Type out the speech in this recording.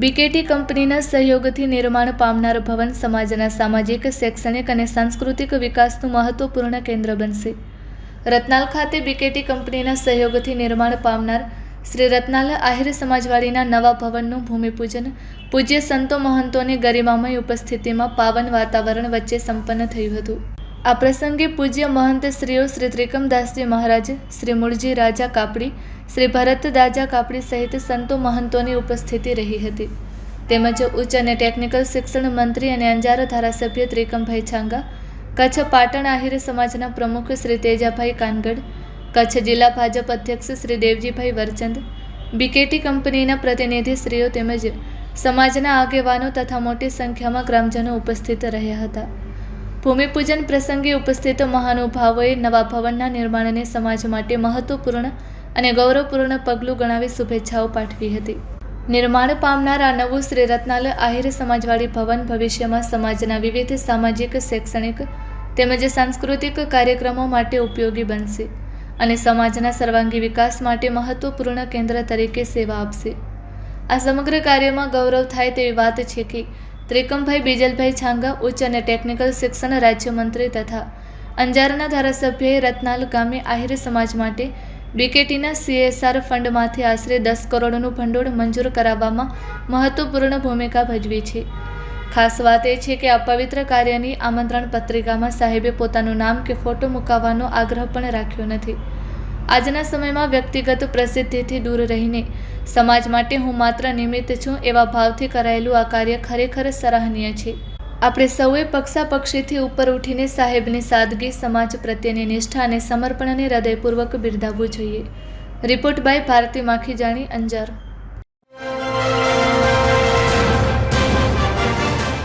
BKT કંપનીના સહયોગથી નિર્માણ પામનાર ભવન સમાજના સામાજિક, શૈક્ષણિક અને સાંસ્કૃતિક વિકાસનું મહત્વપૂર્ણ કેન્દ્ર બનશે. રતનાલ ખાતે બીકેટી કંપનીના સહયોગથી નિર્માણ પામનાર શ્રી રતનાલ આહિર સમાજવાડીના નવા ભવનનું ભૂમિપૂજન પૂજ્ય સંતો મહંતોની ગરિમામય ઉપસ્થિતિમાં પાવન વાતાવરણ વચ્ચે સંપન્ન થયું હતું. આ પ્રસંગે પૂજ્ય મહંત શ્રીઓ શ્રી ત્રિકમદાસજી મહારાજ, શ્રી મૂળજી રાજા કાપડી, શ્રી ભરત દાજા કાપડી સહિત સંતો મહંતોની ઉપસ્થિતિ રહી હતી. તેમજ ઉચ્ચ અને ટેકનિકલ શિક્ષણ મંત્રી અને અંજાર ધારાસભ્ય ત્રિકમભાઈ છાંગા, કચ્છ પાટણ આહિર સમાજના પ્રમુખ શ્રી તેજાભાઈ કાનગડ, કચ્છ જિલ્લા ભાજપ અધ્યક્ષ શ્રી દેવજીભાઈ વરચંદ, બીકેટી કંપનીના પ્રતિનિધિશ્રીઓ તેમજ સમાજના આગેવાનો તથા મોટી સંખ્યામાં ગ્રામજનો ઉપસ્થિત રહ્યા હતા. ભૂમિપૂજન પ્રસંગે ઉપસ્થિત મહાનુભાવોએ નવા ભવનના નિર્માણને સમાજ માટે મહત્વપૂર્ણ અને ગૌરવપૂર્ણ પગલું ગણાવી શુભેચ્છાઓ પાઠવી હતી. નિર્માણ પામનાર આ નવું શ્રી રતનાલ આહિર સમાજવાડી ભવન ભવિષ્યમાં સમાજના વિવિધ સામાજિક, શૈક્ષણિક તેમજ સાંસ્કૃતિક કાર્યક્રમો માટે ઉપયોગી બનશે અને સમાજના સર્વાંગી વિકાસ માટે મહત્વપૂર્ણ કેન્દ્ર તરીકે સેવા આપશે. આ સમગ્ર કાર્યમાં ગૌરવ થાય તેવી વાત છે કે ત્રિકમભાઈ બીજલભાઈ છાંગા, ઉચ્ચ અને ટેકનિકલ શિક્ષણ રાજ્યમંત્રી તથા અંજારના ધારાસભ્યએ રતનાલ ગામે આહિર સમાજ માટે બીકેટીના CSR ફંડમાંથી આશરે 10 કરોડનું ભંડોળ મંજૂર કરાવવામાં મહત્વપૂર્ણ ભૂમિકા ભજવી છે. ખાસ વાત એ છે કે આ પવિત્ર કાર્યની આમંત્રણ પત્રિકામાં સાહેબે પોતાનું નામ કે ફોટો મૂકવાનો આગ્રહ પણ રાખ્યો નથી. આજના સમયમાં વ્યક્તિગત પ્રસિદ્ધિથી દૂર રહીને સમાજ માટે હું માત્ર નિમિત્ત છું એવા ભાવથી કરાયેલું આ કાર્ય ખરેખર સરાહનીય છે. આપણે સૌએ પક્ષાપક્ષીથી ઉપર ઉઠીને સાહેબની સાદગી, સમાજ પ્રત્યેની નિષ્ઠા અને સમર્પણને હૃદયપૂર્વક બિરદાવવું જોઈએ. Report by Bharati Makhijani, Anjar.